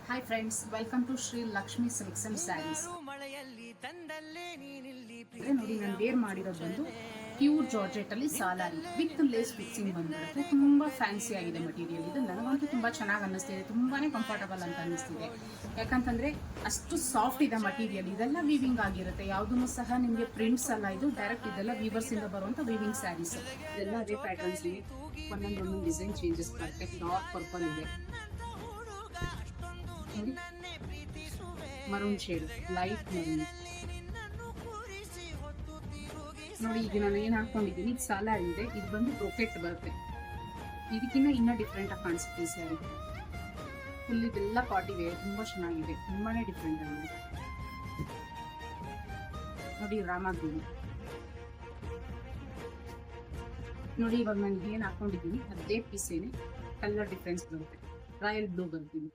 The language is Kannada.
Hi friends, welcome to Shri Lakshmi silks and sarees. ನೋಡಿ, ನಾನು ವೇರ್ ಮಾಡಿರೋದು ಬಂದು ಪ್ಯೂರ್ ಜಾರ್ಜೆಟ್ ಅಲ್ಲಿ ಸಾಲಾರಿ ವಿತ್ ಲೇಸ್ ಫಿಕ್ಸಿಂಗ್ ಬಂದ್ಬಿಡುತ್ತೆ. ತುಂಬಾ ಫ್ಯಾನ್ಸಿ ಆಗಿದೆ ಮಟೀರಿಯಲ್. ಇದು ನನಗಂತೂ ತುಂಬಾ ಚೆನ್ನಾಗಿ ಅನ್ನಿಸ್ತಿದೆ, ತುಂಬಾನೇ ಕಂಫರ್ಟಬಲ್ ಅಂತ ಅನ್ನಿಸ್ತಿದೆ. ಯಾಕಂತಂದ್ರೆ ಅಷ್ಟು ಸಾಫ್ಟ್ ಇದೆ ಮಟೀರಿಯಲ್. ಇದೆಲ್ಲ ವೀವಿಂಗ್ ಆಗಿರುತ್ತೆ, ಯಾವುದೂ ಸಹ ನಿಮಗೆ ಪ್ರಿಂಟ್ಸ್ ಅಲ್ಲ. ಇದು ಡೈರೆಕ್ಟ್ ಇದೆಲ್ಲ ವೀವರ್ಸ್ ಇಂದ ಬರುವಂತ ವೀವಿಂಗ್ ಸ್ಯಾರೀಸ್. ಇದೆಲ್ಲ ಅದೇ ಪ್ಯಾಟರ್ನ್ಸ್ ಇದೆ, ಒಂದೊಂದು ಡಿಸೈನ್ ಚೇಂಜಸ್ ಬರುತ್ತೆ. ಡಾರ್ಕ್ ಪರ್ಪಲ್ ಇದೆ, ಮರೂನ್ ಶೇಡ್, ಲೈಟ್ ಮರೂನ್. ನೋಡಿ, ಈಗ ನಾನು ಏನ್ ಹಾಕೊಂಡಿದ್ದೀನಿ, ಇದು ಸಾಲಾರಿ ಇದೆ. ಇದು ಬಂದು ಬ್ರೊಕೆಟ್ ಬರುತ್ತೆ. ಇದಕ್ಕಿಂತ ಇನ್ನ ಡಿಫ್ರೆಂಟ್ ಆಗಿ ಕಾಣಿಸುತ್ತೆ ಈ ಸ್ಯಾರಿ. ಫುಲ್ ಇದೆಲ್ಲ ಪಾರ್ಟಿ ವೇರ್, ತುಂಬಾ ಚೆನ್ನಾಗಿದೆ, ತುಂಬಾನೇ ಡಿಫ್ರೆಂಟ್ ಆಗಿದೆ. ನೋಡಿ, ರಾಮ ಗ್ರೀನ್. ನೋಡಿ, ಇವಾಗ ನಾನು ಏನ್ ಹಾಕೊಂಡಿದ್ದೀನಿ ಅದೇ ಪೀಸ್ ಏನೇ, ಕಲರ್ ಡಿಫ್ರೆನ್ಸ್ ಬರುತ್ತೆ. ರಾಯಲ್ ಬ್ಲೂ ಬರ್ತೀನಿ.